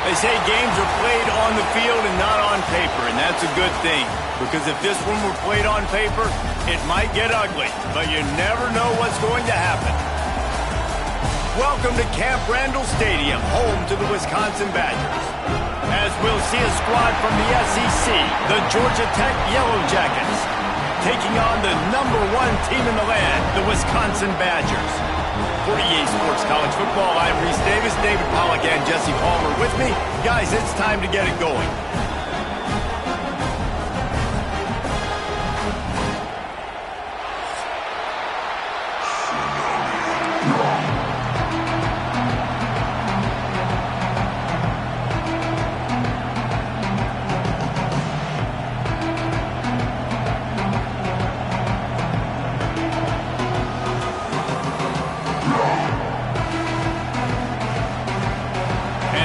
They say games are played on the field and not on paper, and that's a good thing. Because if this one were played on paper, it might get ugly, but you never know what's going to happen. Welcome to Camp Randall Stadium, home to the Wisconsin Badgers. As we'll see a squad from the SEC, the Georgia Tech Yellow Jackets, taking on the #1 team in the land, the Wisconsin Badgers. For EA Sports College Football, I'm Reese Davis, David Pollack, and Jesse Palmer with me. Guys, it's time to get it going.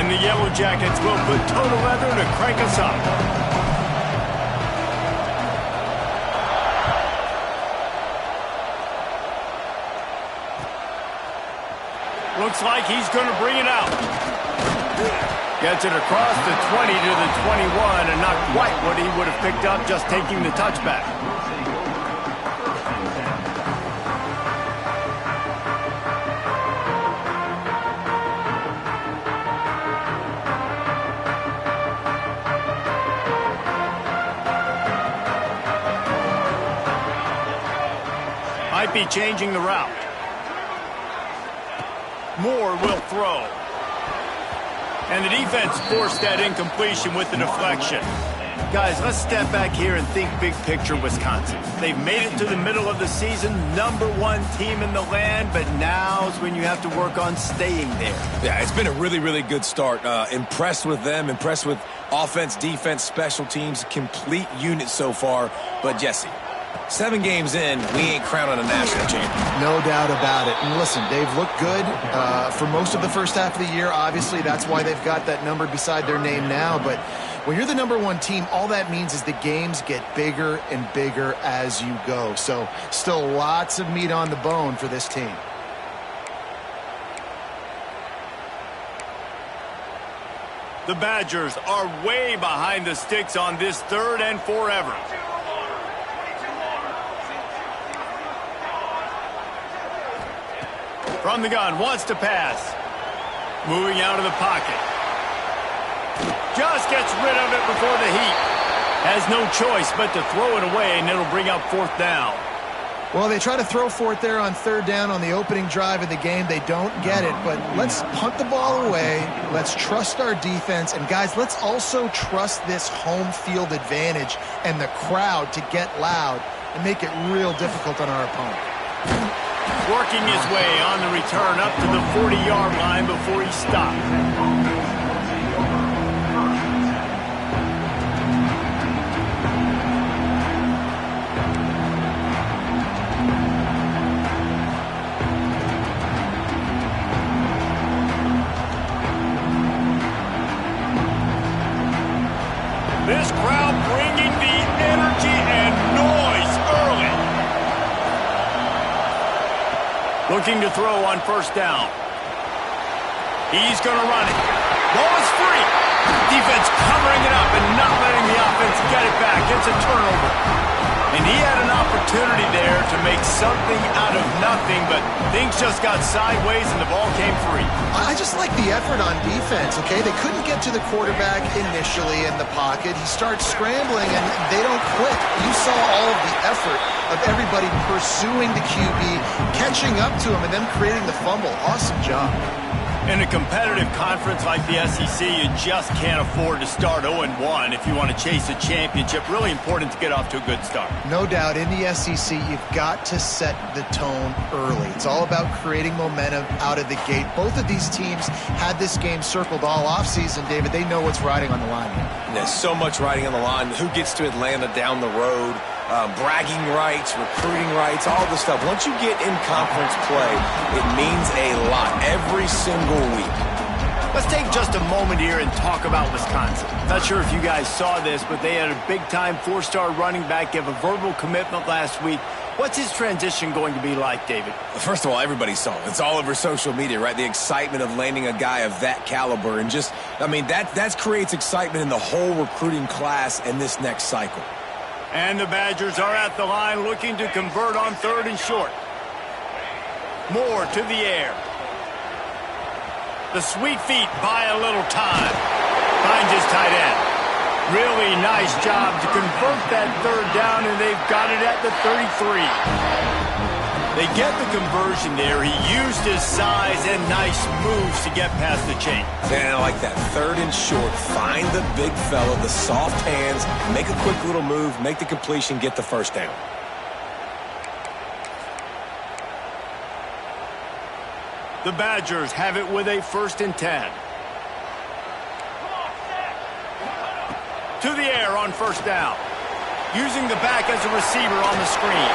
The Yellow Jackets will put total leather to crank us up. Looks like he's going to bring it out. Gets it across the 20 to the 21, and not quite what he would have picked up just taking the touchback. Might be changing the route. Moore will throw. And the defense forced that incompletion with the deflection. Guys, let's step back here and think big picture Wisconsin. They've made it to the middle of the season, #1 team in the land, but now's when you have to work on staying there. Yeah, it's been a really, really good start. Impressed with them, impressed with offense, defense, special teams, complete unit so far. But Jesse, 7 games in, we ain't crowning a national champion. No doubt about it. And listen, they've looked good for most of the first half of the year. Obviously, that's why they've got that number beside their name now. But when you're the #1 team, all that means is the games get bigger and bigger as you go. So still lots of meat on the bone for this team. The Badgers are way behind the sticks on this 3rd and forever. From the gun, wants to pass. Moving out of the pocket. Just gets rid of it before the heat. Has no choice but to throw it away, and it'll bring up 4th down. Well, they try to throw for it there on 3rd down on the opening drive of the game. They don't get it, but let's punt the ball away. Let's trust our defense. And, guys, let's also trust this home field advantage and the crowd to get loud and make it real difficult on our opponent. Working his way on the return up to the 40-yard line before he stopped. This crowd bringing the energy and noise early. Looking to throw on 1st down. He's going to run it. Ball is free. Defense covering it up and not letting the offense get it back. It's a turnover. And he had an opportunity there to make something out of nothing, but things just got sideways and the ball came free. I just like the effort on defense, okay? They couldn't get to the quarterback initially in the pocket. He starts scrambling, and they don't quit. You saw all of the effort of everybody pursuing the QB, catching up to him, and then creating the fumble. Awesome job. In a competitive conference like the SEC, you just can't afford to start 0-1 if you want to chase a championship. Really important to get off to a good start. No doubt, in the SEC, you've got to set the tone early. It's all about creating momentum out of the gate. Both of these teams had this game circled all offseason, David. They know what's riding on the line here. There's so much riding on the line. Who gets to Atlanta down the road? Bragging rights, recruiting rights, all the stuff. Once you get in conference play, it means a lot every single week. Let's take just a moment here and talk about Wisconsin. Not sure if you guys saw this, but they had a big-time 4-star running back give a verbal commitment last week What's his transition going to be like, David? First of all, everybody saw it. It's all over social media, right? The excitement of landing a guy of that caliber. And just, I mean, that creates excitement in the whole recruiting class in this next cycle. And the Badgers are at the line looking to convert on 3rd and short. Moore to the air. The sweet feet buy a little time. Finds his tight end. Really nice job to convert that 3rd down, and they've got it at the 33. They get the conversion there. He used his size and nice moves to get past the chain. And I like that 3rd and short. Find the big fella, the soft hands, make a quick little move, make the completion, get the 1st down. The Badgers have it with a 1st and 10. To the air on 1st down. Using the back as a receiver on the screen.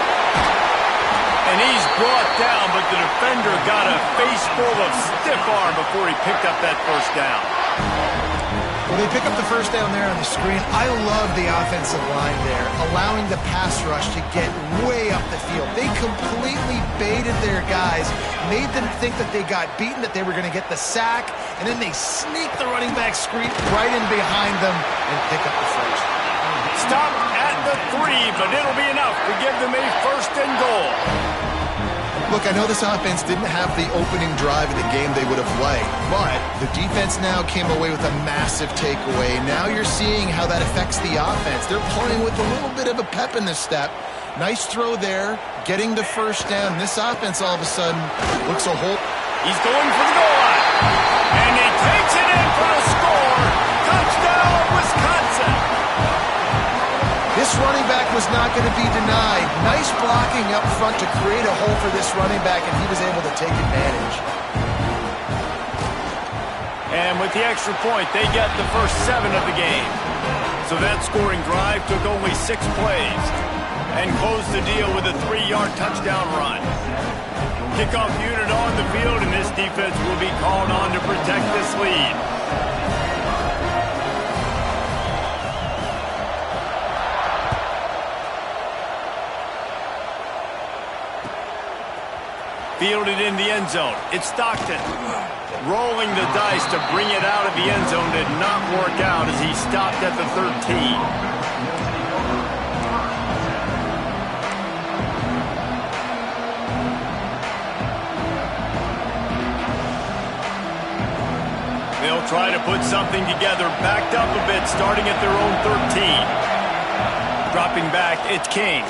And he's brought down, but the defender got a face full of stiff arm before he picked up that 1st down. Well, they pick up the 1st down there on the screen. I love the offensive line there, allowing the pass rush to get way up the field. They completely baited their guys, made them think that they got beaten, that they were going to get the sack, and then they sneak the running back screen right in behind them and pick up the 1st. Stop at the 3, but it'll be enough to give them a 1st and goal. Look, I know this offense didn't have the opening drive of the game they would have liked, but the defense now came away with a massive takeaway. Now you're seeing how that affects the offense. They're playing with a little bit of a pep in the step. Nice throw there, getting the 1st down. This offense all of a sudden looks a whole... He's going for the goal line. And he takes it in for a score. Touchdown, Wisconsin. This running back was not going to be denied. Nice blocking up front to create a hole for this running back, and he was able to take advantage. And with the extra point, they get the first 7 of the game. So that scoring drive took only 6 plays and closed the deal with a 3-yard touchdown run. Kickoff unit on the field, and this defense will be called on to protect this lead. Fielded in the end zone. It's Stockton. Rolling the dice to bring it out of the end zone did not work out as he stopped at the 13. They'll try to put something together, backed up a bit, starting at their own 13. Dropping back, it's King.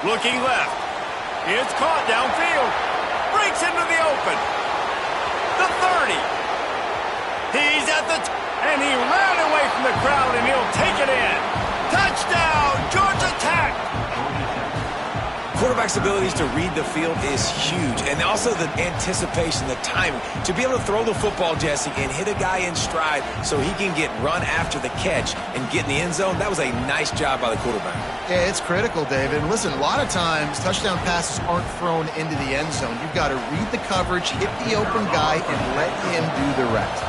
Looking left. It's caught downfield. Breaks into the open. The 30. He's at the... and he ran away from the crowd, and he'll take it in. Touchdown, Georgia Tech! Quarterback's abilities to read the field is huge, and also the anticipation, the timing. To be able to throw the football, Jesse, and hit a guy in stride so he can get run after the catch and get in the end zone, that was a nice job by the quarterback. Yeah, it's critical, David. And listen, a lot of times touchdown passes aren't thrown into the end zone. You've got to read the coverage, hit the open guy, and let him do the rest.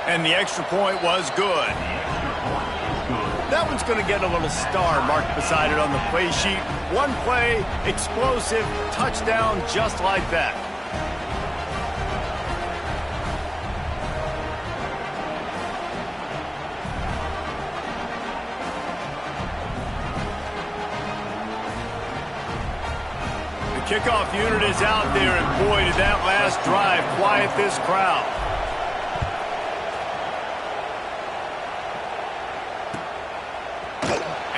And the extra point was good. That one's going to get a little star marked beside it on the play sheet. One play, explosive, touchdown, just like that. The kickoff unit is out there, and boy, did that last drive quiet this crowd.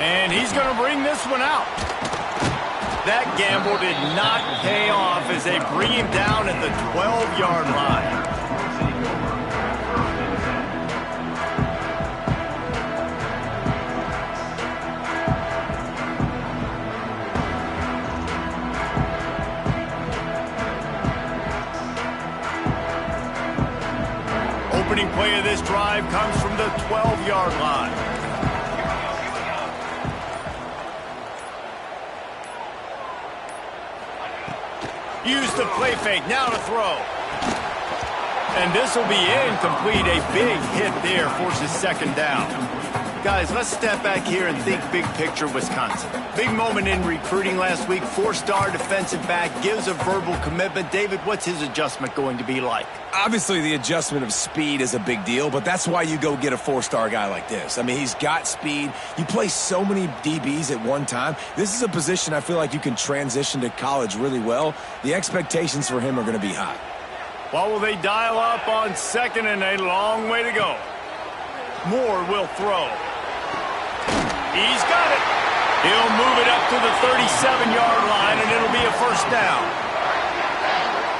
And he's going to bring this one out. That gamble did not pay off as they bring him down at the 12-yard line. Opening play of this drive comes from the 12-yard line. Use the play fake, now to throw. And this will be incomplete. A big hit there forces 2nd down. Guys, let's step back here and think big picture Wisconsin. Big moment in recruiting last week. 4-star defensive back gives a verbal commitment. David, what's his adjustment going to be like? Obviously, the adjustment of speed is a big deal, but that's why you go get a 4-star guy like this. I mean, he's got speed. You play so many DBs at one time. This is a position I feel like you can transition to college really well. The expectations for him are going to be high. Well, will they dial up on second and a long way to go? Moore will throw. He's got it. He'll move it up to the 37-yard line, and it'll be a first down.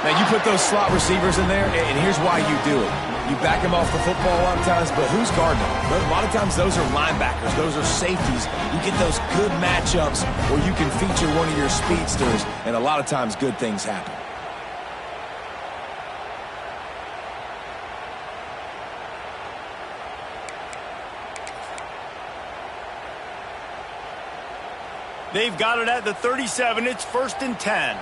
Now, you put those slot receivers in there, and here's why you do it. You back them off the football a lot of times, but who's guarding them? A lot of times, those are linebackers. Those are safeties. You get those good matchups where you can feature one of your speedsters, and a lot of times, good things happen. They've got it at the 37. It's 1st and 10.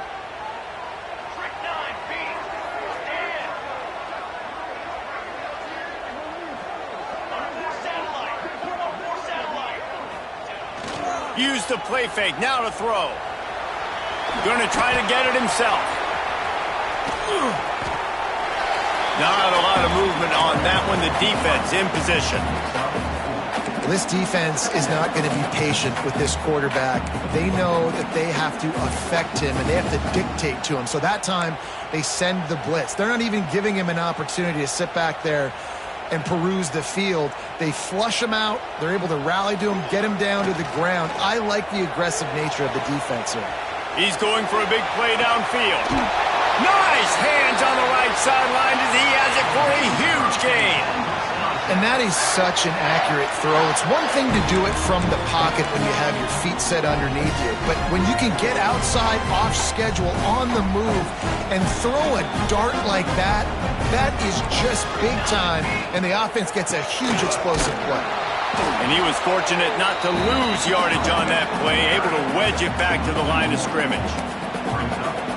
Use the play fake. Now to throw. Going to try to get it himself. Not a lot of movement on that one. The defense in position. This defense is not going to be patient with this quarterback. They know that they have to affect him, and they have to dictate to him. So that time, they send the blitz. They're not even giving him an opportunity to sit back there and peruse the field. They flush him out. They're able to rally to him, get him down to the ground. I like the aggressive nature of the defense here. He's going for a big play downfield. Nice hands on the right sideline as he has it for a huge gain. And that is such an accurate throw. It's one thing to do it from the pocket when you have your feet set underneath you, but when you can get outside, off schedule, on the move, and throw a dart like that, that is just big time, and the offense gets a huge explosive play. And he was fortunate not to lose yardage on that play, able to wedge it back to the line of scrimmage.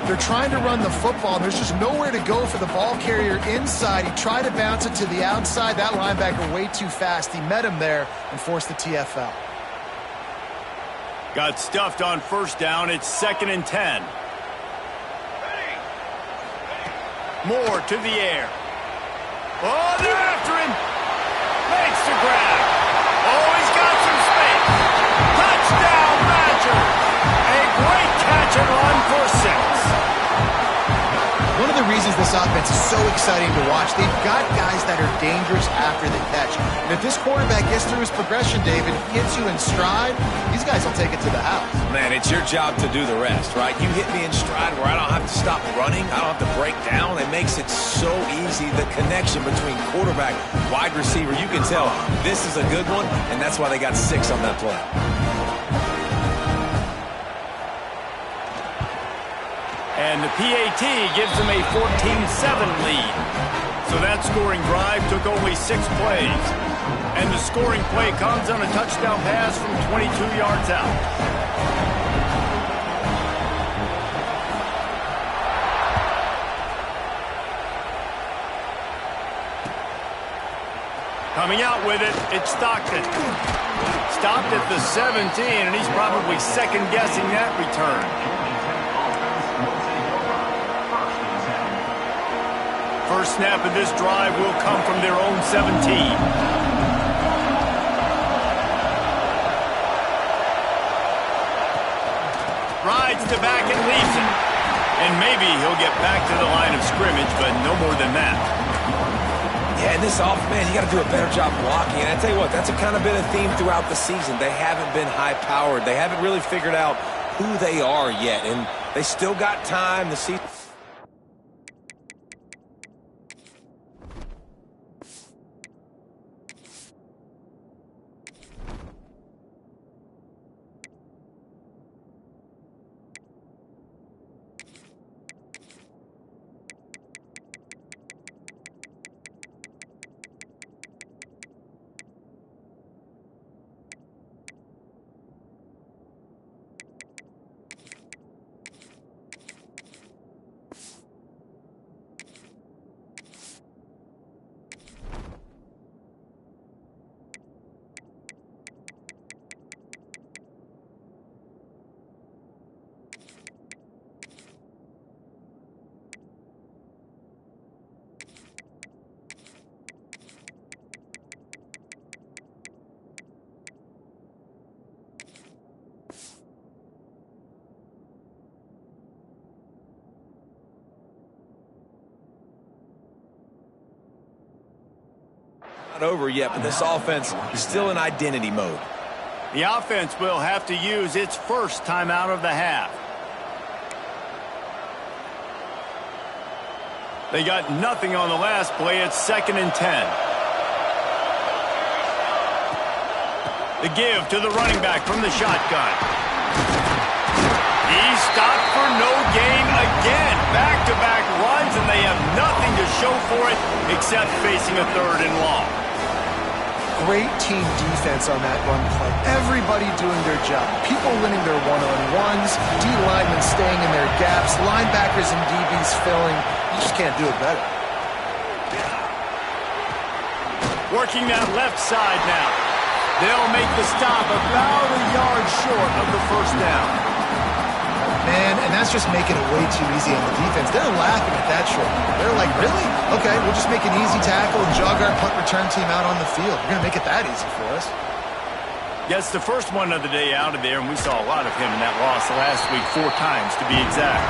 They're trying to run the football. There's just nowhere to go for the ball carrier inside. He tried to bounce it to the outside. That linebacker way too fast. He met him there and forced the TFL. Got stuffed on 1st down. It's 2nd and 10. Moore to the air. Oh, they're after him. Makes the grab. Oh, he's got some space. Touchdown, Badgers. A great catch and run for 6. One of the reasons this offense is so exciting to watch, they've got guys that are dangerous after the catch. And if this quarterback gets through his progression, David, gets you in stride, these guys will take it to the house. Man, it's your job to do the rest, right? You hit me in stride where I don't have to stop running. I don't have to break down. It makes it so easy. The connection between quarterback, wide receiver, you can tell this is a good one, and that's why they got 6 on that play. And the PAT gives them a 14-7 lead. So that scoring drive took only 6 plays. And the scoring play comes on a touchdown pass from 22 yards out. Coming out with it, it's Stockton. Stopped at the 17, and he's probably second-guessing that return. First snap of this drive will come from their own 17. Rides to back and leaves it. And maybe he'll get back to the line of scrimmage, but no more than that. Yeah, and this man, you got to do a better job blocking. And I tell you what, that's kind of been a theme throughout the season. They haven't been high-powered. They haven't really figured out who they are yet. And they still got time to see. not over yet, but this offense is still in identity mode. The offense will have to use its first timeout of the half. They got nothing on the last play. It's 2nd and 10. The give to the running back from the shotgun. He's stopped for no gain again. Back-to-back runs, and they have nothing to show for it except facing a 3rd and long. Great team defense on that run play. Everybody doing their job. People winning their one-on-ones, D linemen staying in their gaps, linebackers and DBs filling. You just can't do it better. Working that left side now. They'll make the stop about a yard short of the 1st down. Man, and that's just making it way too easy on the defense. They're laughing at that short. They're like, really? Okay, we'll just make an easy tackle and jog our punt return team out on the field. We're going to make it that easy for us. Gets the first one of the day out of there, and we saw a lot of him in that loss last week, 4 times to be exact.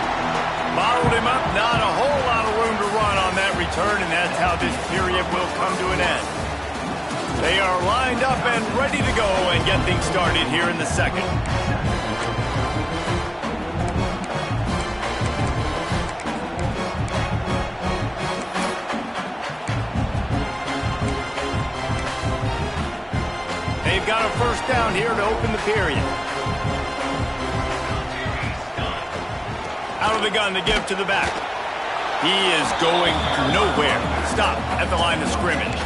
Bottled him up, not a whole lot of room to run on that return, and that's how this period will come to an end. They are lined up and ready to go and get things started here in the 2nd. They've got a 1st down here to open the period. Out of the gun to give to the back. He is going nowhere. Stop at the line of scrimmage.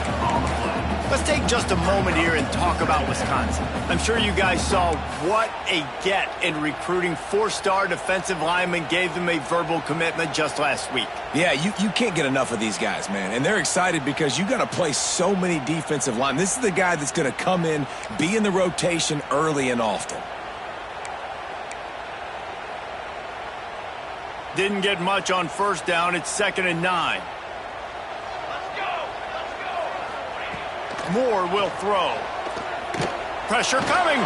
Let's take just a moment here and talk about Wisconsin. I'm sure you guys saw what a get in recruiting 4-star defensive linemen gave them a verbal commitment just last week. Yeah, you can't get enough of these guys, man. And they're excited because you got to play so many defensive linemen. This is the guy that's going to come in, be in the rotation early and often. Didn't get much on 1st down. It's 2nd and 9. Moore will throw. Pressure coming.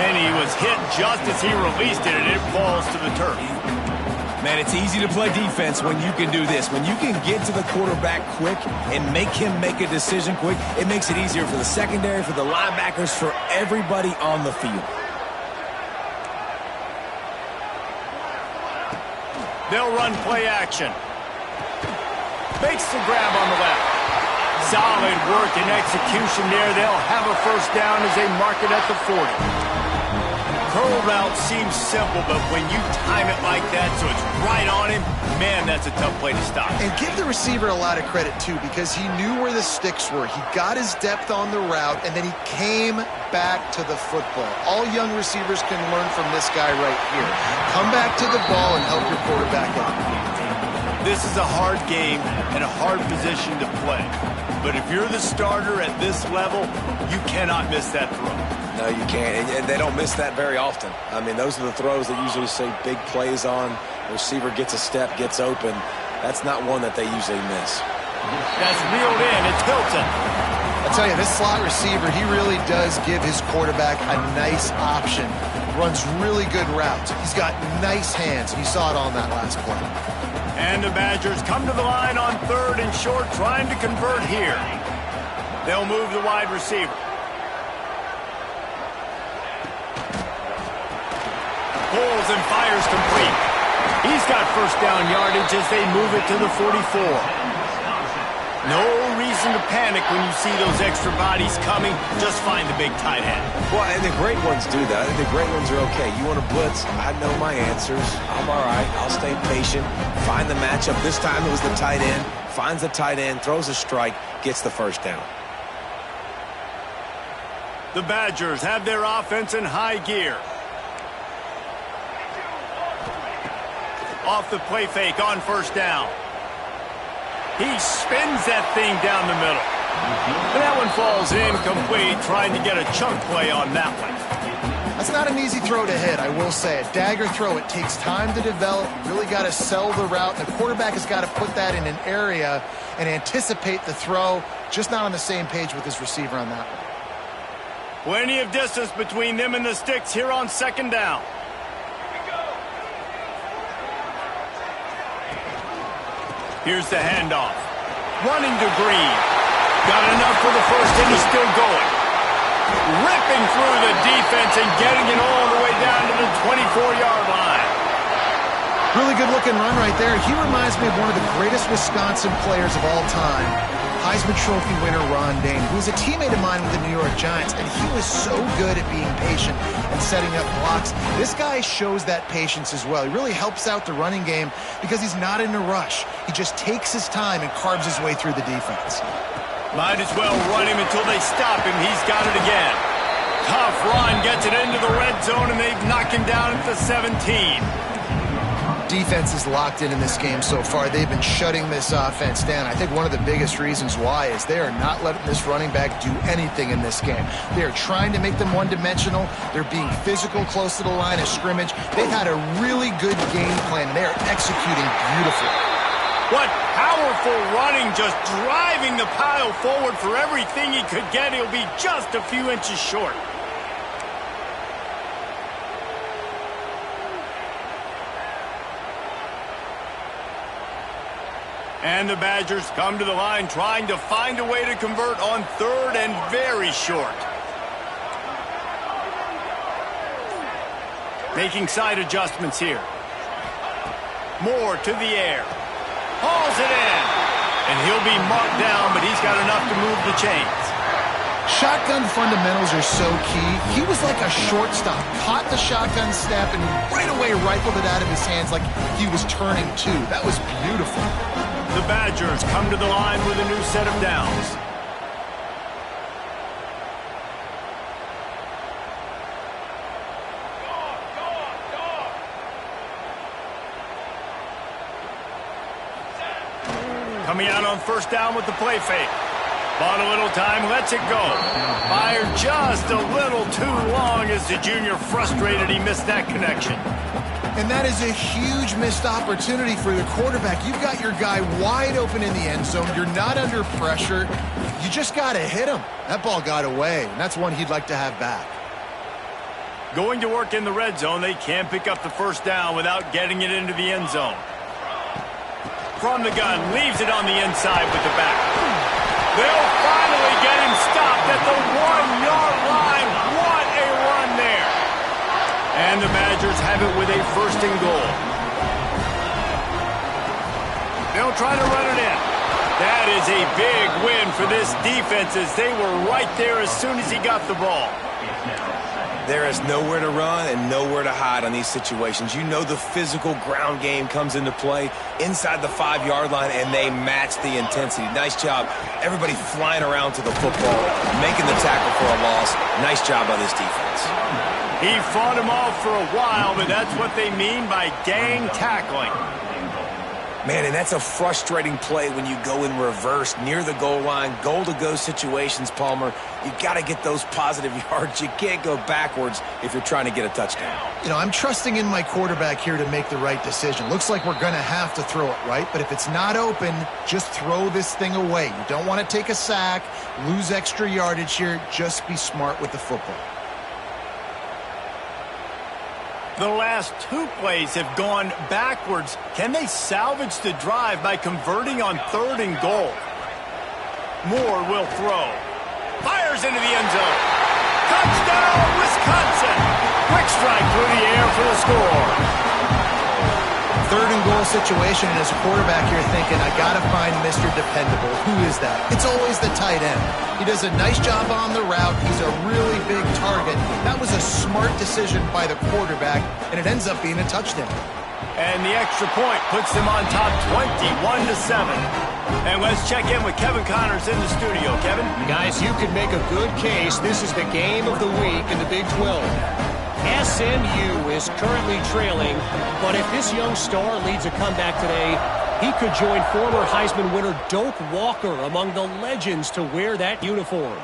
And he was hit just as he released it, and it falls to the turf. Man, it's easy to play defense when you can do this. When you can get to the quarterback quick and make him make a decision quick, it makes it easier for the secondary, for the linebackers, for everybody on the field. They'll run play action. Makes the grab on the left. Solid work and execution there. They'll have a 1st down as they mark it at the 40. Curl route seems simple, but when you time it like that so it's right on him, man, that's a tough play to stop. And give the receiver a lot of credit, too, because he knew where the sticks were. He got his depth on the route, and then he came back to the football. All young receivers can learn from this guy right here. Come back to the ball and help your quarterback out. This is a hard game and a hard position to play. But if you're the starter at this level, you cannot miss that throw. No, you can't. And they don't miss that very often. I mean, those are the throws that usually see big plays on. The receiver gets a step, gets open. That's not one that they usually miss. That's reeled in. It's Hilton. I tell you, this slot receiver, he really does give his quarterback a nice option. Runs really good routes. He's got nice hands. You saw it on that last play. And the Badgers come to the line on 3rd and short, trying to convert here. They'll move the wide receiver. Pulls and fires complete. He's got 1st down yardage as they move it to the 44. No reason to panic when you see those extra bodies coming. Just find the big tight end. Well, and the great ones do that. The great ones are okay. You want to blitz? I know my answers. I'm all right. I'll stay patient. Find the matchup. This time it was the tight end. Finds the tight end, throws a strike, gets the 1st down. The Badgers have their offense in high gear. Off the play fake on 1st down. He spins that thing down the middle. And that one falls incomplete, trying to get a chunk play on that one. That's not an easy throw to hit, I will say. A dagger throw, it takes time to develop. You really got to sell the route. The quarterback has got to put that in an area and anticipate the throw. Just not on the same page with his receiver on that one. Plenty of distance between them and the sticks here on 2nd down. Here's the handoff. Running to Green. Got enough for the first, and he's still going. Ripping through the defense and getting it all the way down to the 24-yard line. Really good-looking run right there. He reminds me of one of the greatest Wisconsin players of all time, Heisman Trophy winner Ron Dayne, who was a teammate of mine with the New York Giants, and he was so good at being patient and setting up blocks. This guy shows that patience as well. He really helps out the running game because he's not in a rush. He just takes his time and carves his way through the defense. Might as well run him until they stop him. He's got it again. Tough run, gets it into the red zone, and they've knocked him down at the 17. Defense is locked in this game so far. They've been shutting this offense down. I think one of the biggest reasons why is they are not letting this running back do anything in this game. They are trying to make them one-dimensional. They're being physical close to the line of scrimmage. They've had a really good game plan, and they are executing beautifully. What powerful running, just driving the pile forward for everything he could get. He'll be just a few inches short. And the Badgers come to the line trying to find a way to convert on third and very short. Making side adjustments here. Moore to the air. Hauls it in. And he'll be marked down, but he's got enough to move the chains. Shotgun fundamentals are so key. He was like a shortstop. Caught the shotgun snap and right away rifled it out of his hands like he was turning two. That was beautiful. The Badgers come to the line with a new set of downs. Coming out on first down with the play fake. Bought a little time, lets it go. Fired just a little too long as the junior frustrated he missed that connection. And that is a huge missed opportunity for the quarterback. You've got your guy wide open in the end zone. You're not under pressure. You just got to hit him. That ball got away, and that's one he'd like to have back. Going to work in the red zone, they can't pick up the first down without getting it into the end zone. From the gun, leaves it on the inside with the back. They'll finally get him stopped at the 1-yard line. What a run there. And the Badgers have it with a first and goal. They'll try to run it in. That is a big win for this defense as they were right there as soon as he got the ball. There is nowhere to run and nowhere to hide on these situations. You know the physical ground game comes into play inside the 5-yard line, and they match the intensity. Nice job. Everybody flying around to the football, making the tackle for a loss. Nice job by this defense. He fought him off for a while, but that's what they mean by gang tackling. Man, and that's a frustrating play when you go in reverse near the goal line, goal-to-go situations, Palmer. You got to get those positive yards. You can't go backwards if you're trying to get a touchdown. You know, I'm trusting in my quarterback here to make the right decision. Looks like we're going to have to throw it, right? But if it's not open, just throw this thing away. You don't want to take a sack, lose extra yardage here. Just be smart with the football. The last two plays have gone backwards. Can they salvage the drive by converting on third and goal? Moore will throw. Fires into the end zone. Touchdown, Wisconsin! Quick strike through the air for the score. Third and goal situation, and as a quarterback, you're thinking, I got to find Mr. Dependable. Who is that? It's always the tight end. He does a nice job on the route. He's a really big target. That was a smart decision by the quarterback, and it ends up being a touchdown. And the extra point puts them on top 21-7. And let's check in with Kevin Connors in the studio. Kevin? Guys, you could make a good case. This is the game of the week in the Big 12. SMU is currently trailing, but if this young star leads a comeback today, he could join former Heisman winner Doak Walker among the legends to wear that uniform.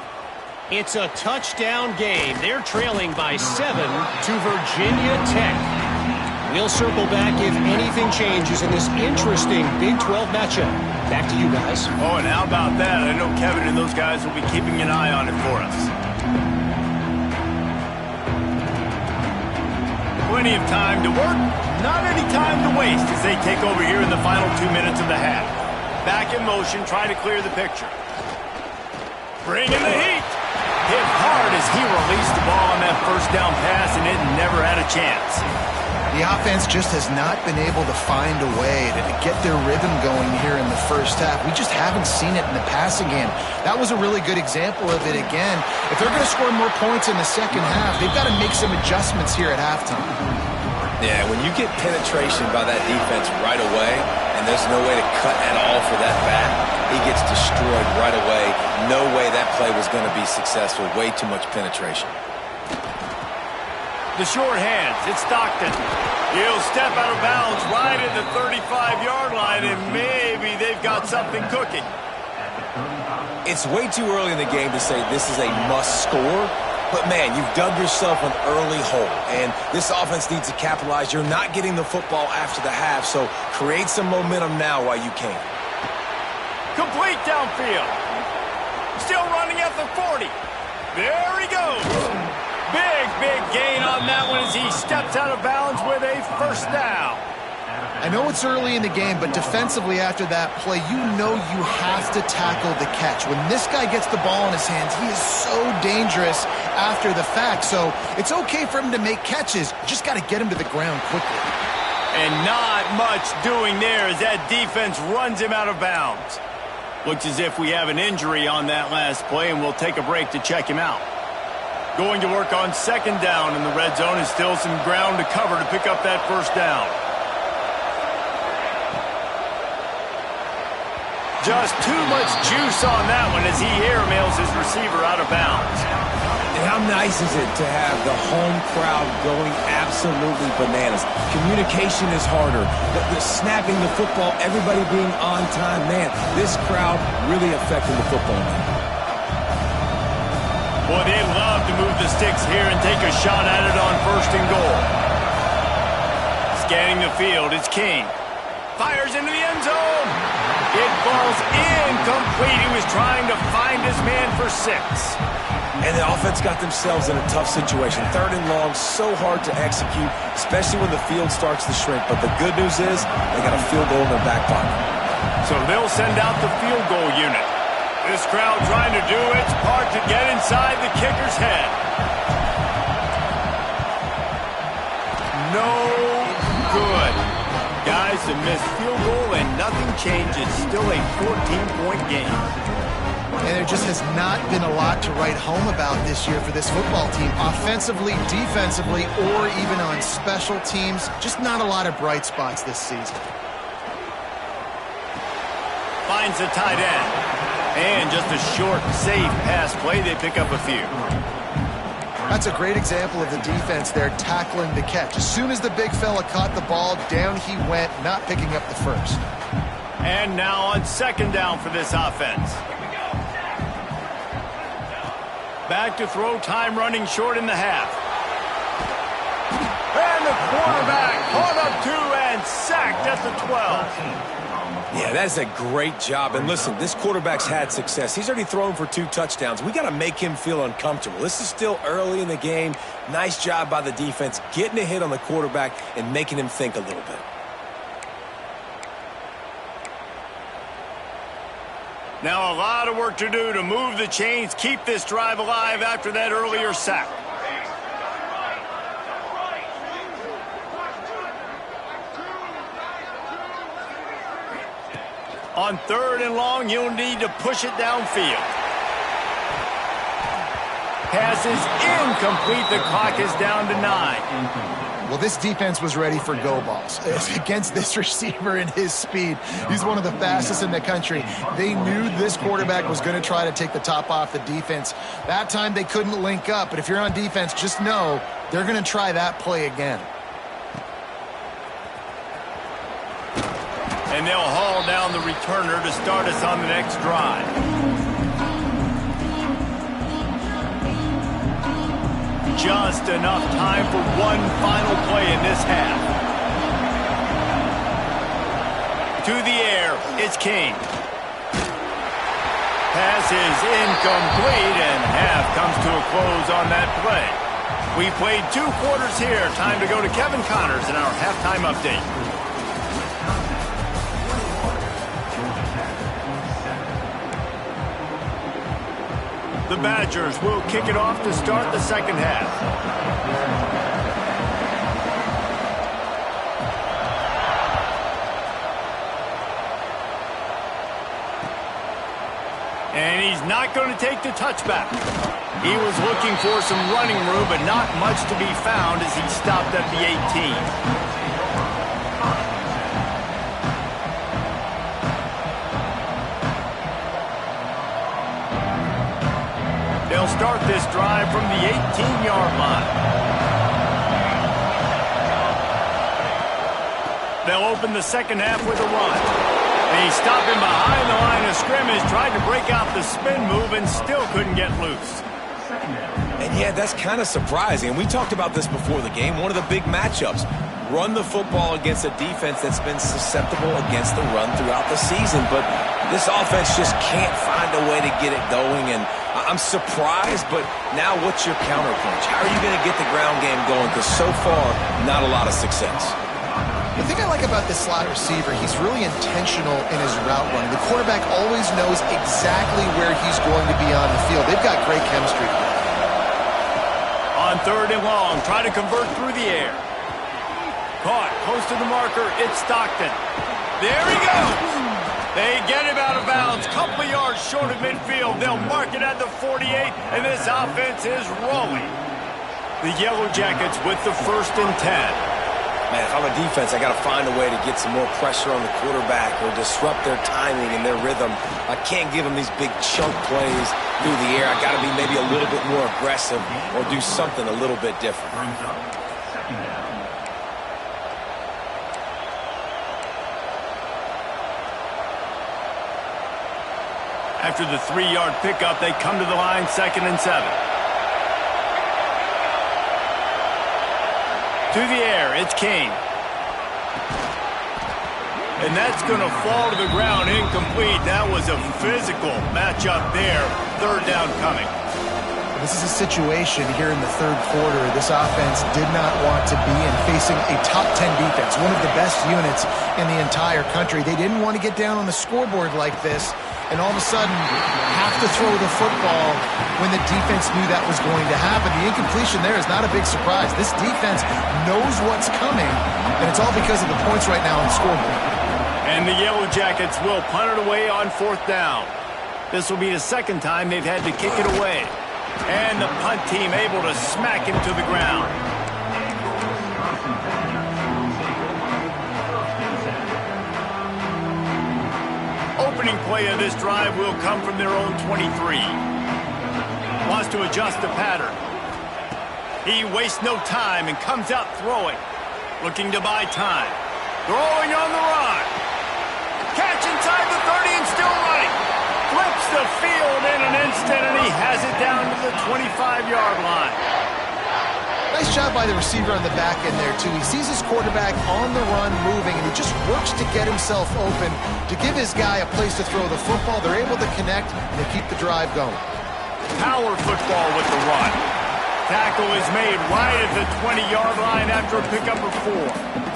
It's a touchdown game. They're trailing by 7 to Virginia Tech. We'll circle back if anything changes in this interesting Big 12 matchup. Back to you guys. Oh, and how about that? I know Kevin and those guys will be keeping an eye on it for us. Plenty of time to work, not any time to waste as they take over here in the final 2 minutes of the half. Back in motion, trying to clear the picture. Bringing the heat. Hit hard as he released the ball on that first down pass, and it never had a chance. The offense just has not been able to find a way to get their rhythm going here in the first half. We just haven't seen it in the passing game. That was a really good example of it again. If they're going to score more points in the second half, they've got to make some adjustments here at halftime. Yeah, when you get penetration by that defense right away, and there's no way to cut at all for that back, he gets destroyed right away. No way that play was going to be successful. Way too much penetration. The short hands, it's Stockton. He'll step out of bounds right at the 35-yard line, and maybe they've got something cooking. It's way too early in the game to say this is a must score, but man, you've dug yourself an early hole, and this offense needs to capitalize. You're not getting the football after the half, so create some momentum now while you can. Complete downfield. Still running at the 40. There he goes. Big gain on that one as he steps out of bounds with a first down. I know it's early in the game, but defensively after that play, you know you have to tackle the catch. When this guy gets the ball in his hands, he is so dangerous after the fact. So it's okay for him to make catches. You just got to get him to the ground quickly. And not much doing there as that defense runs him out of bounds. Looks as if we have an injury on that last play, and we'll take a break to check him out. Going to work on second down in the red zone, and still some ground to cover to pick up that first down. Just too much juice on that one as he airmails his receiver out of bounds. And how nice is it to have the home crowd going absolutely bananas? Communication is harder. The snapping the football, everybody being on time. Man, this crowd really affecting the football game. Boy, they love to move the sticks here and take a shot at it on first and goal. Scanning the field, it's King. Fires into the end zone. It falls incomplete. He was trying to find his man for 6. And the offense got themselves in a tough situation. Third and long, so hard to execute, especially when the field starts to shrink. But the good news is they got a field goal in their back pocket. So they'll send out the field goal unit. This crowd trying to do its part to get inside the kicker's head. No good. Guys, a missed field goal and nothing changes. Still a 14-point game. And there just has not been a lot to write home about this year for this football team. Offensively, defensively, or even on special teams. Just not a lot of bright spots this season. Finds the tight end. And just a short, safe pass play. They pick up a few. That's a great example of the defense there tackling the catch. As soon as the big fella caught the ball, down he went, not picking up the first. And now on second down for this offense. Back to throw, time running short in the half. And the quarterback caught up 2 and sacked at the 12. Yeah, that's a great job. And listen, this quarterback's had success. He's already thrown for 2 touchdowns. We got to make him feel uncomfortable. This is still early in the game. Nice job by the defense, getting a hit on the quarterback and making him think a little bit. Now a lot of work to do to move the chains, keep this drive alive after that earlier sack. On third and long, you'll need to push it downfield. Pass is incomplete. The clock is down to 9. Well, this defense was ready for go balls. Against this receiver and his speed, he's one of the fastest in the country. They knew this quarterback was going to try to take the top off the defense. That time they couldn't link up, but if you're on defense, just know they're going to try that play again. And they'll haul down the returner to start us on the next drive. Just enough time for one final play in this half. To the air, it's King. Pass is incomplete, and half comes to a close on that play. We played 2 quarters here. Time to go to Kevin Connors in our halftime update. The Badgers will kick it off to start the second half. And he's not going to take the touchback. He was looking for some running room, but not much to be found as he stopped at the 18. They'll start this drive from the 18-yard line. They'll open the second half with a run. And he's stopping behind the line of scrimmage, tried to break out the spin move and still couldn't get loose. And yeah, that's kind of surprising. And we talked about this before the game. One of the big matchups. Run the football against a defense that's been susceptible against the run throughout the season. But this offense just can't find a way to get it going. And I'm surprised, but now what's your counterpunch? How are you going to get the ground game going? Because so far, not a lot of success. The thing I like about this slot receiver, he's really intentional in his route running. The quarterback always knows exactly where he's going to be on the field. They've got great chemistry. On 3rd and long, try to convert through the air. Caught, close to the marker, it's Stockton. There he goes! They get him out of bounds, couple of yards short of midfield. They'll mark it at the 48, and this offense is rolling. The Yellow Jackets with the 1st and 10. Man, if I'm a defense, I got to find a way to get some more pressure on the quarterback or disrupt their timing and their rhythm. I can't give them these big chunk plays through the air. I got to be maybe a little bit more aggressive or do something a little bit different. After the 3-yard pickup, they come to the line, 2nd and 7. To the air, it's Kane. And that's going to fall to the ground, incomplete. That was a physical matchup there. 3rd down coming. This is a situation here in the 3rd quarter this offense did not want to be in, facing a top 10 defense, one of the best units in the entire country. They didn't want to get down on the scoreboard like this and all of a sudden have to throw the football when the defense knew that was going to happen. The incompletion there is not a big surprise. This defense knows what's coming, and it's all because of the points right now on the scoreboard. And the Yellow Jackets will punt it away on 4th down. This will be the 2nd time they've had to kick it away. And the punt team able to smack him to the ground. Opening play of this drive will come from their own 23. Wants to adjust the pattern. He wastes no time and comes out throwing. Looking to buy time. Throwing on the run. Catch inside the 30 and still running. Flips the field in an instant, and he has it down to the 25-yard line. Nice job by the receiver on the back end there, too. He sees his quarterback on the run moving, and he just works to get himself open to give his guy a place to throw the football. They're able to connect, and they keep the drive going. Power football with the run. Tackle is made right at the 20-yard line after a pickup of 4.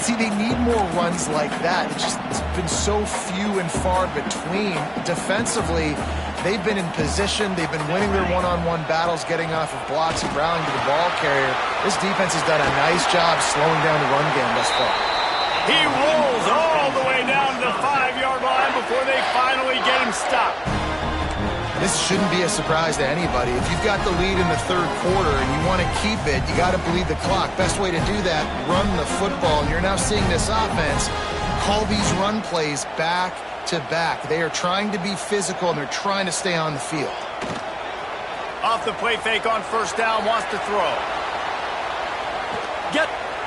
See, they need more runs like that. It's been so few and far between. Defensively, they've been in position. They've been winning their one-on-one battles, getting off of blocks and rallying to the ball carrier. This defense has done a nice job slowing down the run game thus far. He rolls all the way down to the 5-yard line before they finally get him stopped. This shouldn't be a surprise to anybody. If you've got the lead in the 3rd quarter and you want to keep it, you got to bleed the clock. Best way to do that, run the football. And you're now seeing this offense call these run plays back to back. They are trying to be physical, and they're trying to stay on the field. Off the play fake on 1st down, wants to throw.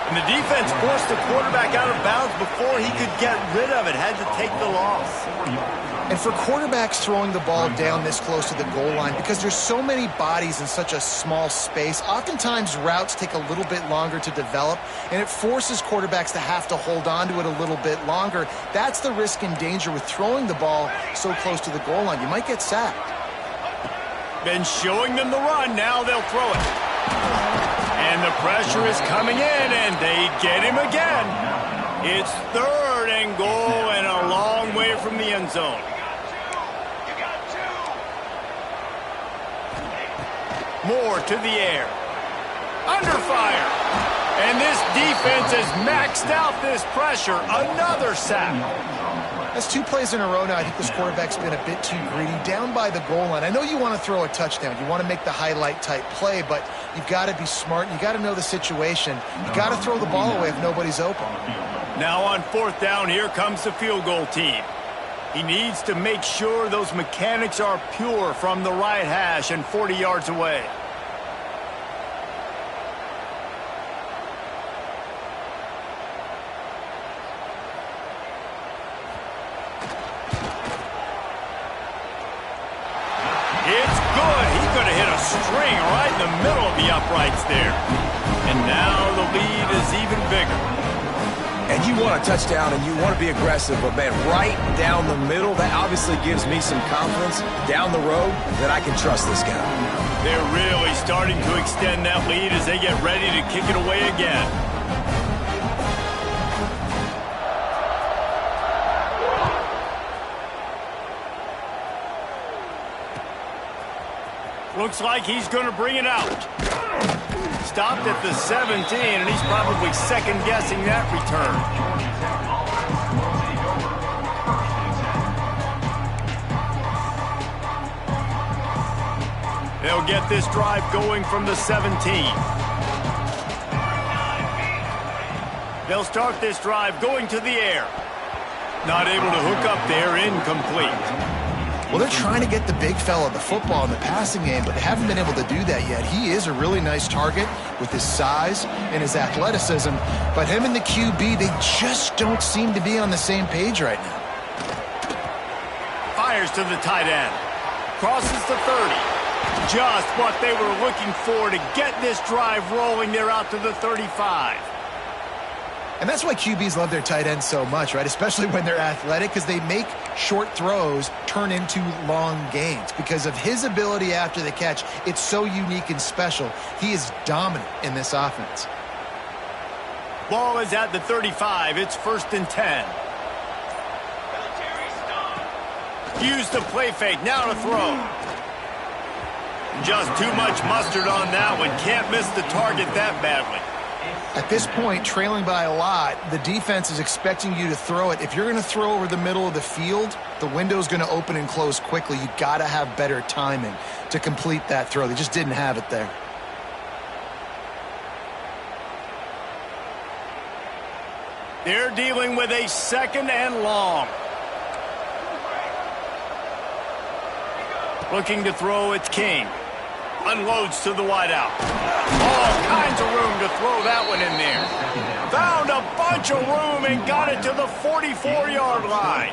And the defense forced the quarterback out of bounds before he could get rid of it. Had to take the loss. And for quarterbacks throwing the ball down this close to the goal line, because there's so many bodies in such a small space, oftentimes routes take a little bit longer to develop, and it forces quarterbacks to have to hold on to it a little bit longer. That's the risk and danger with throwing the ball so close to the goal line. You might get sacked. Been showing them the run. Now they'll throw it. And the pressure is coming in, and they get him again. It's 3rd and goal and a long way from the end zone. More to the air. Under fire. And this defense has maxed out this pressure. Another sack. That's 2 plays in a row now. I think this quarterback's been a bit too greedy. Down by the goal line. I know you want to throw a touchdown. You want to make the highlight type play, but you've got to be smart. You got to know the situation. You got to throw the ball away if nobody's open. Now on 4th down, here comes the field goal team. He needs to make sure those mechanics are pure from the right hash and 40 yards away. It's good. He could have hit a string right in the middle of the uprights there. And now the lead is even bigger. And you want a touchdown and you want to be aggressive, but, man, right down the middle, that obviously gives me some confidence down the road that I can trust this guy. They're really starting to extend that lead as they get ready to kick it away again. Looks like he's going to bring it out. Stopped at the 17, and he's probably second-guessing that return. They'll get this drive going from the 17. They'll start this drive going to the air. Not able to hook up there, incomplete. Well, they're trying to get the big fella the football in the passing game, but they haven't been able to do that yet. He is a really nice target with his size and his athleticism, but him and the QB, they just don't seem to be on the same page right now. Fires to the tight end. Crosses the 30. Just what they were looking for to get this drive rolling. They're out to the 35. And that's why QBs love their tight ends so much, right? Especially when they're athletic, because they make short throws turn into long gains. Because of his ability after the catch, it's so unique and special. He is dominant in this offense. Ball is at the 35. It's 1st and 10. Use the play fake. Now to throw. Just too much mustard on that one. Can't miss the target that badly. At this point, trailing by a lot, the defense is expecting you to throw it. If you're going to throw over the middle of the field, the window's going to open and close quickly. You've got to have better timing to complete that throw. They just didn't have it there. They're dealing with a 2nd and long. Looking to throw, it's King. Unloads to the wideout. All kinds of room to throw that one in there. Found a bunch of room and got it to the 44-yard line.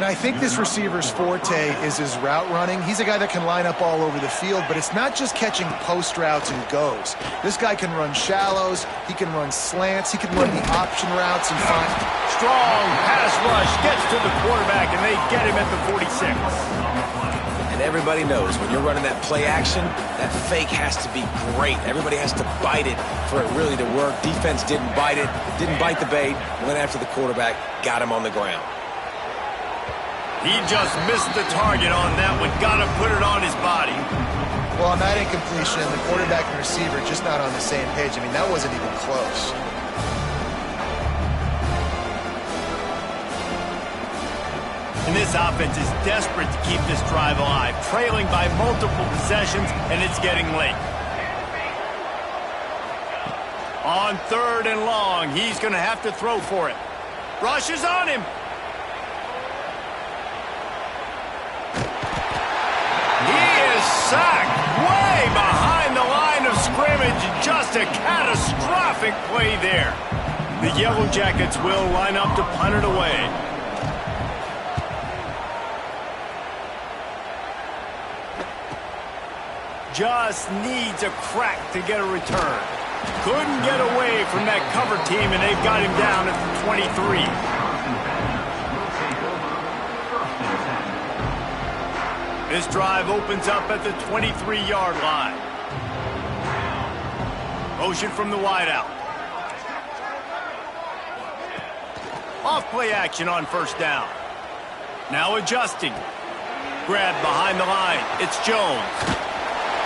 Now, I think this receiver's forte is his route running. He's a guy that can line up all over the field, but it's not just catching post routes and goes. This guy can run shallows, he can run slants, he can run the option routes and find... Strong pass rush gets to the quarterback, and they get him at the 46. And everybody knows when you're running that play action, that fake has to be great. Everybody has to bite it for it really to work. Defense didn't bite it, didn't bite the bait, went after the quarterback, got him on the ground. He just missed the target on that one. Got to put it on his body. Well, on that incompletion, the quarterback and receiver just not on the same page. I mean, that wasn't even close. And this offense is desperate to keep this drive alive, trailing by multiple possessions, and it's getting late. On 3rd and long, he's going to have to throw for it. Rush is on him. He is sacked way behind the line of scrimmage. Just a catastrophic play there. The Yellow Jackets will line up to punt it away. Just needs a crack to get a return. Couldn't get away from that cover team, and they've got him down at the 23. This drive opens up at the 23-yard line. Motion from the wideout. Off play action on 1st down. Now adjusting. Grab behind the line. It's Jones.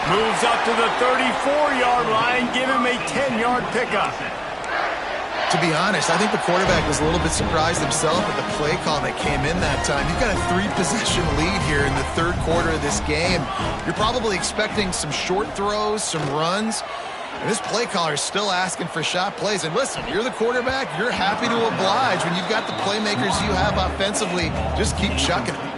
Moves up to the 34-yard line, give him a 10-yard pickup. To be honest, I think the quarterback was a little bit surprised himself at the play call that came in that time. You've got a 3-possession lead here in the third quarter of this game. You're probably expecting some short throws, some runs. And this play caller is still asking for shot plays. And listen, you're the quarterback. You're happy to oblige when you've got the playmakers you have offensively. Just keep chucking them.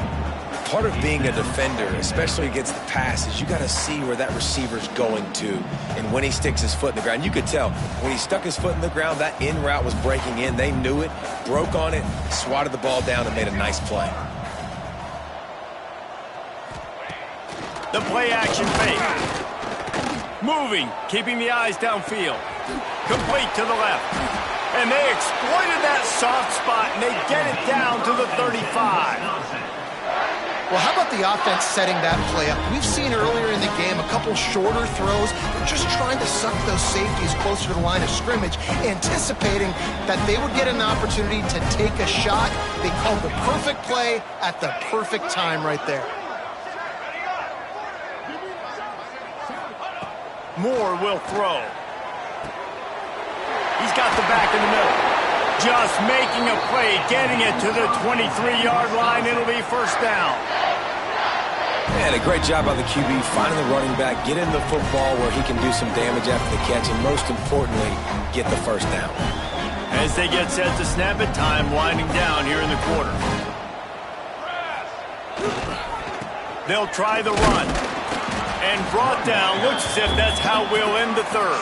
Part of being a defender, especially against the pass, is you got to see where that receiver's going to and when he sticks his foot in the ground. You could tell when he stuck his foot in the ground, that in route was breaking in. They knew it, broke on it, swatted the ball down, and made a nice play. The play action fake. Moving, keeping the eyes downfield. Complete to the left. And they exploited that soft spot, and they get it down to the 35. Well, how about the offense setting that play up? We've seen earlier in the game a couple shorter throws. They're just trying to suck those safeties closer to the line of scrimmage, anticipating that they would get an opportunity to take a shot. They called the perfect play at the perfect time right there. Moore will throw. He's got the back in the middle. Just making a play, getting it to the 23-yard line. It'll be first down. Man, a great job by the QB, finding the running back, getting the football where he can do some damage after the catch, and most importantly, get the first down. As they get set to snap it, time winding down here in the quarter. They'll try the run. And brought down, looks as if that's how we'll end the third.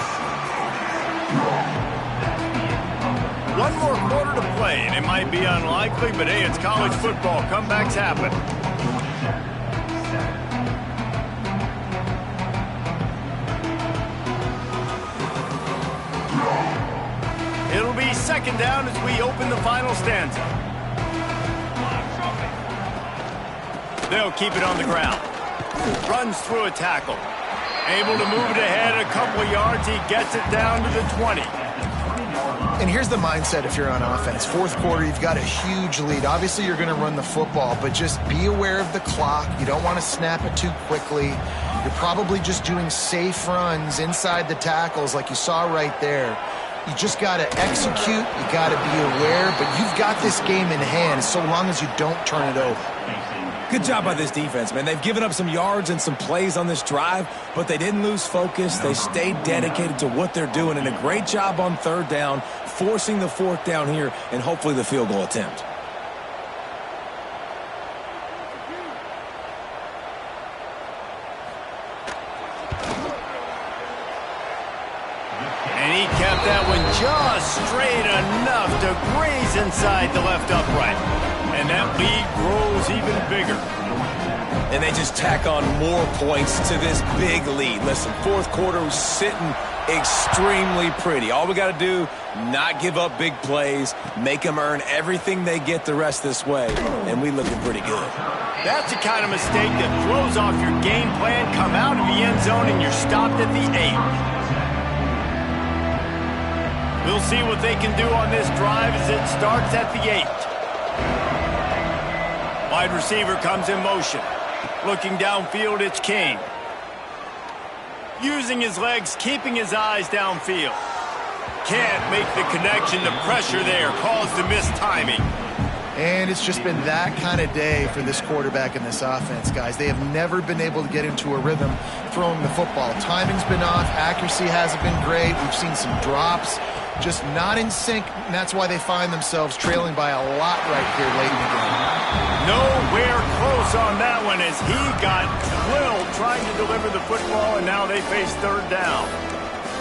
One more quarter to play, and it might be unlikely, but hey, it's college football. Comebacks happen. It'll be second down as we open the final stanza. They'll keep it on the ground. Runs through a tackle. Able to move it ahead a couple of yards. He gets it down to the 20. And here's the mindset if you're on offense. Fourth quarter, you've got a huge lead. Obviously, you're going to run the football, but just be aware of the clock. You don't want to snap it too quickly. You're probably just doing safe runs inside the tackles like you saw right there. You just got to execute. You got to be aware, but you've got this game in hand so long as you don't turn it over. Good job by this defense, man. They've given up some yards and some plays on this drive, but they didn't lose focus. They stayed dedicated to what they're doing, and a great job on third down, forcing the fourth down here, and hopefully the field goal attempt. And he kept that one just straight enough to graze inside the left upright. And that lead grows even bigger. And they just tack on more points to this big lead. Listen, fourth quarter was sitting extremely pretty. All we got to do, not give up big plays, make them earn everything they get the rest this way, and we looking pretty good. That's the kind of mistake that throws off your game plan. Come out of the end zone and you're stopped at the 8. We'll see what they can do on this drive as it starts at the 8. Wide receiver comes in motion. Looking downfield, it's King. Using his legs, keeping his eyes downfield. Can't make the connection. The pressure there caused the missed timing. And it's just been that kind of day for this quarterback and this offense, guys. They have never been able to get into a rhythm throwing the football. Timing's been off. Accuracy hasn't been great. We've seen some drops. Just not in sync, and that's why they find themselves trailing by a lot right here late in the game. Nowhere close on that one as he got drilled trying to deliver the football, and now they face third down.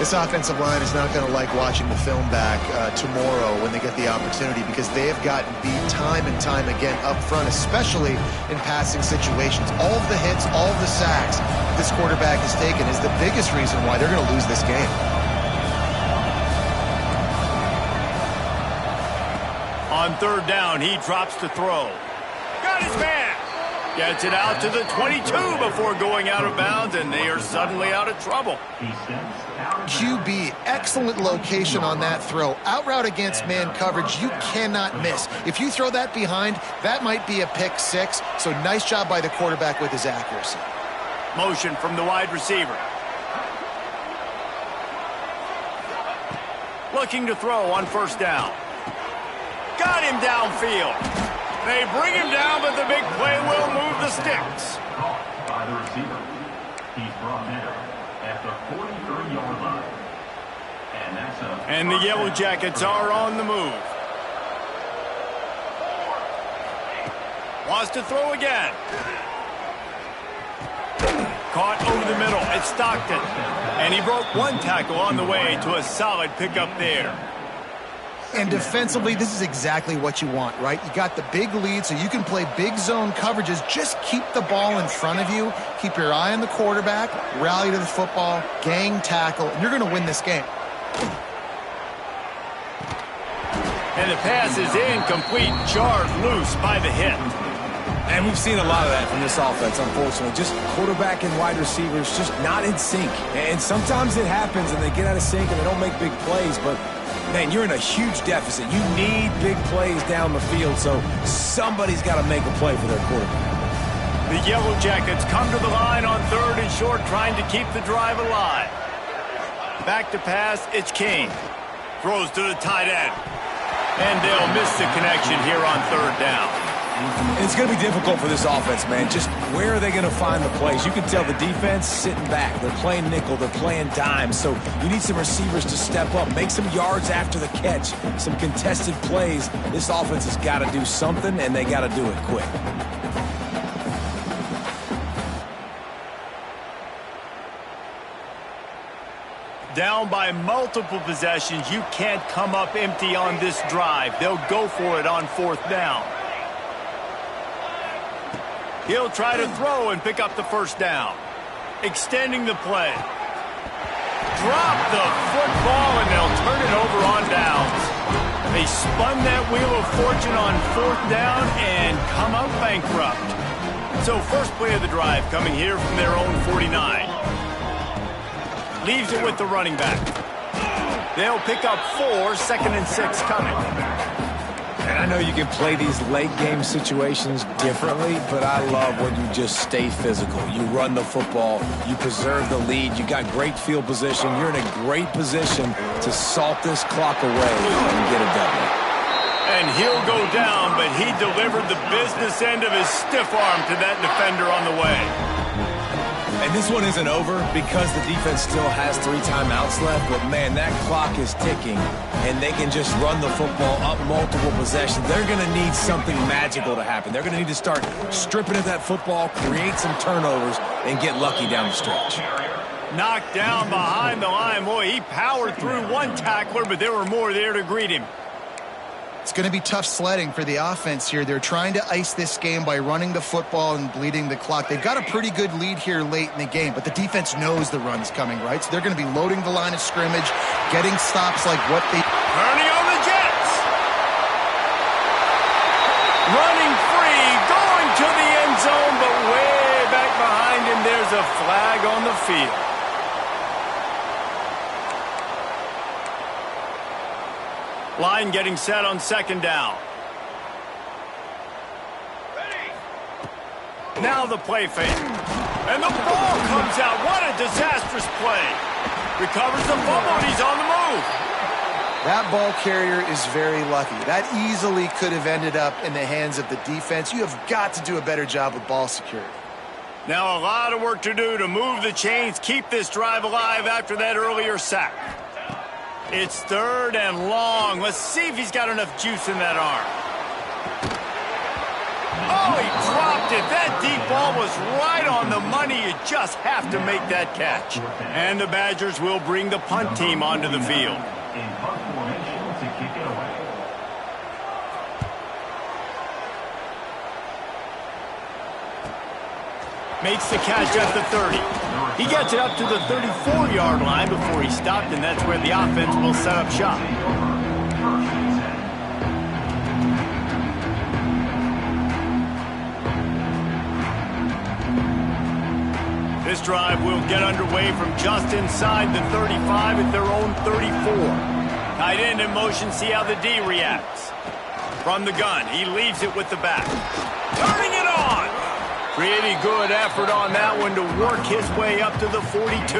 This offensive line is not going to like watching the film back tomorrow when they get the opportunity because they have gotten beat time and time again up front, especially in passing situations. All of the hits, all of the sacks this quarterback has taken is the biggest reason why they're going to lose this game. On third down, he drops to throw. Got his man. Gets it out to the 22 before going out of bounds, and they are suddenly out of trouble. QB, excellent location on that throw. Out route against man coverage, you cannot miss. If you throw that behind, that might be a pick six. So nice job by the quarterback with his accuracy. Motion from the wide receiver. Looking to throw on first down. Got him downfield. They bring him down, but the big play will move the sticks. By the receiver. He's brought down at the 43-yard line. And that's a... And the Yellow Jackets are on the move. Wants to throw again. Caught over the middle. It's Stockton. And he broke one tackle on the way to a solid pickup there. And defensively, this is exactly what you want, right? You got the big lead, so you can play big zone coverages. Just keep the ball in front of you. Keep your eye on the quarterback. Rally to the football. Gang tackle. And you're going to win this game. And the pass is incomplete. Jarred loose by the hit. And we've seen a lot of that from this offense, unfortunately. Just quarterback and wide receivers just not in sync. And sometimes it happens and they get out of sync and they don't make big plays. But, man, you're in a huge deficit. You need big plays down the field, so somebody's got to make a play for their quarterback. The Yellow Jackets come to the line on 3rd and short, trying to keep the drive alive. Back to pass, it's Kane. Throws to the tight end. And they'll miss the connection here on 3rd down. It's going to be difficult for this offense, man. Just where are they going to find the plays? You can tell the defense sitting back. They're playing nickel. They're playing dime. So you need some receivers to step up, make some yards after the catch, some contested plays. This offense has got to do something, and they got to do it quick. Down by multiple possessions, you can't come up empty on this drive. They'll go for it on 4th down. He'll try to throw and pick up the first down. Extending the play. Drop the football, and they'll turn it over on downs. They spun that wheel of fortune on 4th down and come up bankrupt. So first play of the drive coming here from their own 49. Leaves it with the running back. They'll pick up 4, 2nd and 6 coming. And I know you can play these late-game situations differently, but I love when you just stay physical. You run the football. You preserve the lead. You got great field position. You're in a great position to salt this clock away and get a W. And he'll go down, but he delivered the business end of his stiff arm to that defender on the way. And this one isn't over because the defense still has 3 timeouts left, but, man, that clock is ticking, and they can just run the football up multiple possessions. They're going to need something magical to happen. They're going to need to start stripping at that football, create some turnovers, and get lucky down the stretch. Knocked down behind the line. Boy, he powered through one tackler, but there were more there to greet him. It's going to be tough sledding for the offense here. They're trying to ice this game by running the football and bleeding the clock. They've got a pretty good lead here late in the game, but the defense knows the run's coming, right? So they're going to be loading the line of scrimmage, getting stops like what they... Turning on the Jets. Running free, going to the end zone, but way back behind him, there's a flag on the field. Line getting set on 2nd down. Now the play fake. And the ball comes out. What a disastrous play. Recovers the fumble, and he's on the move. That ball carrier is very lucky. That easily could have ended up in the hands of the defense. You have got to do a better job with ball security. Now a lot of work to do to move the chains, keep this drive alive after that earlier sack. It's 3rd and long. Let's see if he's got enough juice in that arm. Oh, he dropped it. That deep ball was right on the money. You just have to make that catch. And the Badgers will bring the punt team onto the field. In punt formation to kick it away. Makes the catch at the 30. He gets it up to the 34-yard line before he stopped, and that's where the offense will set up shop. This drive will get underway from just inside the 35 at their own 34. Tight end in motion, see how the D reacts. From the gun, he leaves it with the back. Turning it on! Pretty good effort on that one to work his way up to the 42.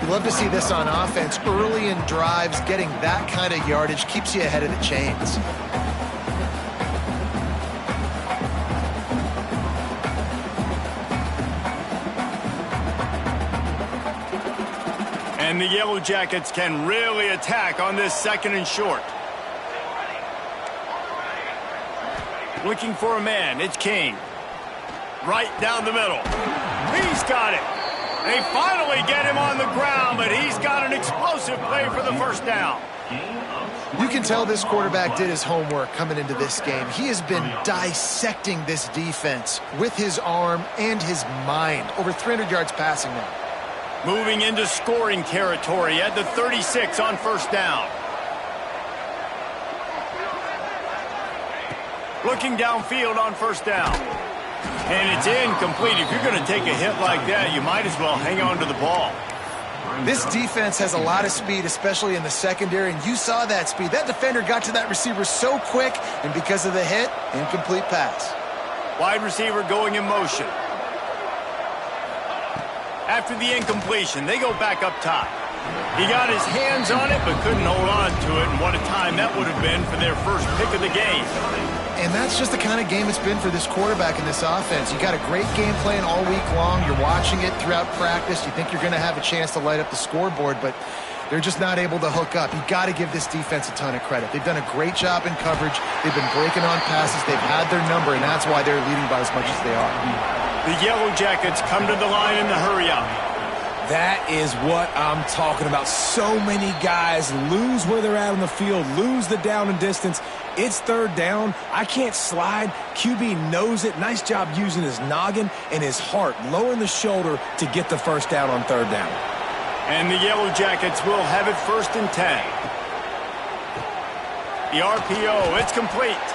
You love to see this on offense. Early in drives, getting that kind of yardage keeps you ahead of the chains. And the Yellow Jackets can really attack on this 2nd and short. Looking for a man, it's King. Right down the middle. He's got it. They finally get him on the ground, but he's got an explosive play for the first down. You can tell this quarterback did his homework coming into this game. He has been dissecting this defense with his arm and his mind. Over 300 yards passing now. Moving into scoring territory at the 36 on 1st down. Looking downfield on 1st down. And it's incomplete. If you're going to take a hit like that, you might as well hang on to the ball. This defense has a lot of speed, especially in the secondary, and you saw that speed. That defender got to that receiver so quick, and because of the hit, incomplete pass. Wide receiver going in motion. After the incompletion, they go back up top. He got his hands on it, but couldn't hold on to it, and what a time that would have been for their first pick of the game. And that's just the kind of game it's been for this quarterback in this offense. You got a great game plan all week long. You're watching it throughout practice. You think you're going to have a chance to light up the scoreboard, but they're just not able to hook up. You got to give this defense a ton of credit. They've done a great job in coverage. They've been breaking on passes. They've had their number, and that's why they're leading by as much as they are. The Yellow Jackets come to the line in the hurry-up. That is what I'm talking about. So many guys lose where they're at on the field, lose the down and distance. It's 3rd down. I can't slide. QB knows it. Nice job using his noggin and his heart, lowering the shoulder to get the 1st down on 3rd down. And the Yellow Jackets will have it 1st and 10. The RPO, it's complete.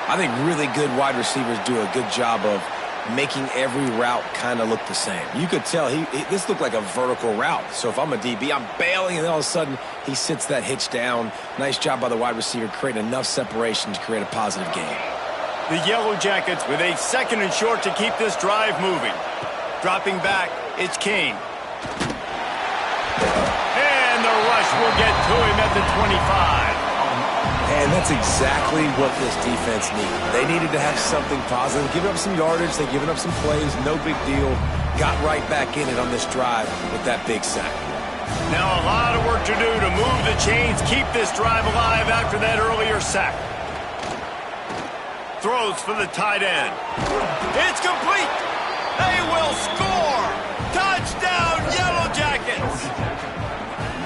I think really good wide receivers do a good job of making every route kind of look the same. You could tell this looked like a vertical route. So if I'm a DB, I'm bailing, and then all of a sudden he sits that hitch down. Nice job by the wide receiver, creating enough separation to create a positive game. The Yellow Jackets with a 2nd and short to keep this drive moving. Dropping back, it's King. And the rush will get to him at the 25. And that's exactly what this defense needed. They needed to have something positive. Giving up some yardage, they've given up some plays, no big deal. Got right back in it on this drive with that big sack. Now a lot of work to do to move the chains, keep this drive alive after that earlier sack. Throws for the tight end. It's complete. They will score. Touchdown, Yellow Jackets.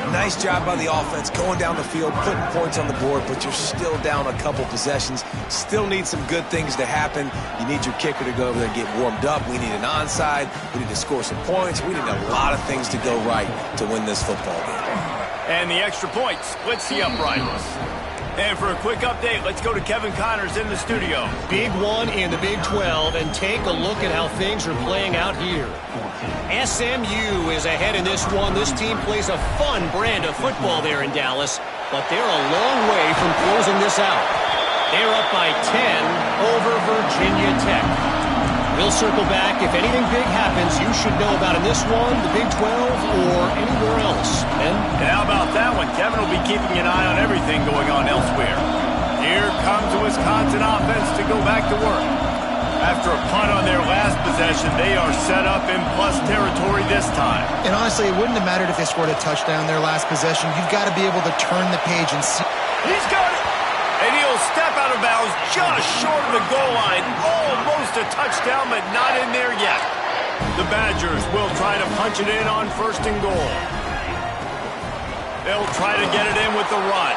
Nice job by the offense going down the field, putting points on the board, but you're still down a couple possessions. Still need some good things to happen. You need your kicker to go over there and get warmed up. We need an onside. We need to score some points. We need a lot of things to go right to win this football game. And the extra point splits the uprights. And for a quick update, let's go to Kevin Connors in the studio. Big one in the Big 12, and take a look at how things are playing out here. SMU is ahead in this one. This team plays a fun brand of football there in Dallas, but they're a long way from closing this out. They're up by 10 over Virginia Tech. We'll circle back. If anything big happens, you should know about in this one, the Big 12, or anywhere else. Ben? And how about that one? Kevin will be keeping an eye on everything going on elsewhere. Here comes the Wisconsin offense to go back to work. After a punt on their last possession, they are set up in plus territory this time. And honestly, it wouldn't have mattered if they scored a touchdown their last possession. You've got to be able to turn the page and see. He's got it! And he'll step out of bounds just short of the goal line. Almost a touchdown, but not in there yet. The Badgers will try to punch it in on 1st and goal. They'll try to get it in with the run.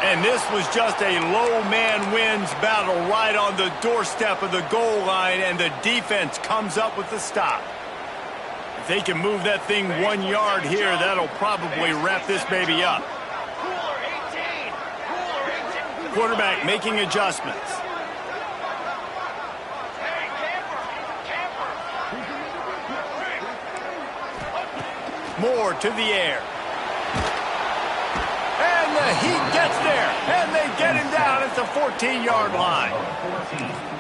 And this was just a low man wins battle right on the doorstep of the goal line, and the defense comes up with the stop. If they can move that thing 1 yard here, that'll probably wrap this baby up. Quarterback making adjustments. Moore to the air. And the heat gets there. And they get him down at the 14-yard line.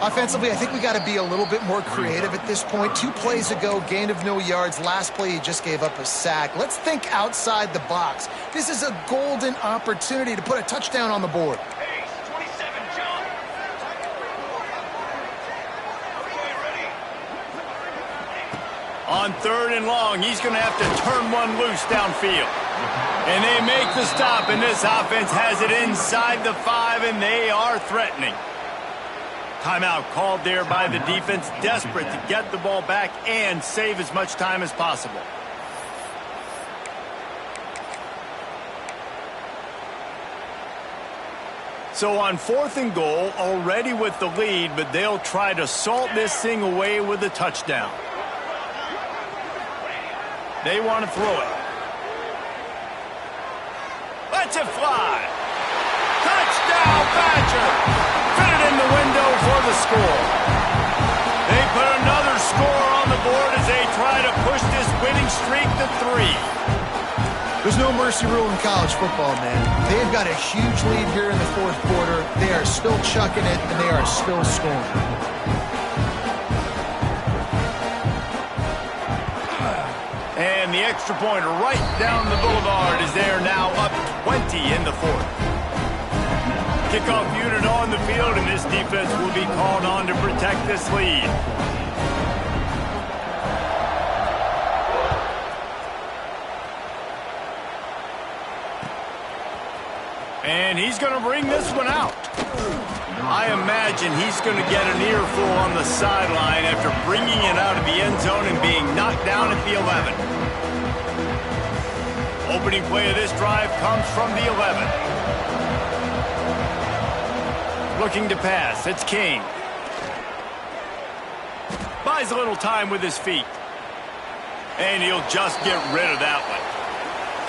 Offensively, I think we got to be a little bit more creative at this point. 2 plays ago, gain of no yards. Last play, he just gave up a sack. Let's think outside the box. This is a golden opportunity to put a touchdown on the board. On 3rd and long, he's going to have to turn one loose downfield. And they make the stop, and this offense has it inside the 5, and they are threatening. Timeout called there by the defense, desperate to get the ball back and save as much time as possible. So on 4th and goal, already with the lead, but they'll try to salt this thing away with a touchdown. They want to throw it. Lets it fly. Touchdown, Badger. Fit it in the window for the score. They put another score on the board as they try to push this winning streak to 3. There's no mercy rule in college football, man. They've got a huge lead here in the 4th quarter. They are still chucking it, and they are still scoring. And the extra point right down the boulevard as they are now up 20 in the 4th. Kickoff unit on the field, and this defense will be called on to protect this lead. And he's going to bring this one out. I imagine he's going to get an earful on the sideline after bringing it out of the end zone and being knocked down at the 11. Opening play of this drive comes from the 11. Looking to pass, it's King. Buys a little time with his feet. And he'll just get rid of that one.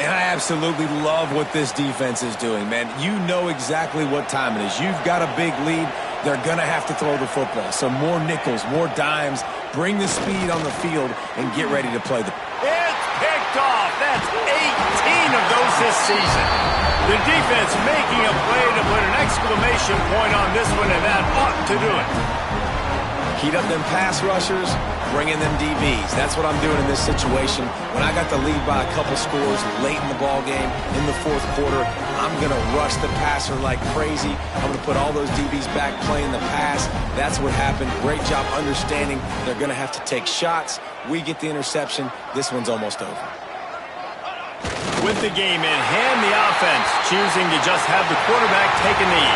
And I absolutely love what this defense is doing, man. You know exactly what time it is. You've got a big lead. They're going to have to throw the football. So more nickels, more dimes. Bring the speed on the field and get ready to play the... It's picked off. That's 18 of those this season. The defense making a play to put an exclamation point on this one, and that ought to do it. Heat up them pass rushers, bring in them DBs. That's what I'm doing in this situation. When I got the lead by a couple scores late in the ball game, in the 4th quarter, I'm going to rush the passer like crazy. I'm going to put all those DBs back playing the pass. That's what happened. Great job understanding they're going to have to take shots. We get the interception. This one's almost over. With the game in hand, the offense choosing to just have the quarterback take a knee.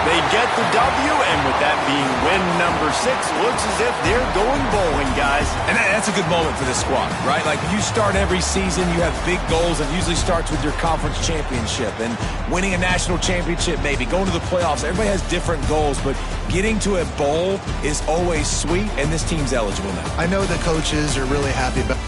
They get the W, and with that being win number 6, looks as if they're going bowling, guys. And that's a good moment for this squad, right? Like, you start every season, you have big goals. It usually starts with your conference championship and winning a national championship, maybe going to the playoffs. Everybody has different goals, but getting to a bowl is always sweet, and this team's eligible now. I know the coaches are really happy about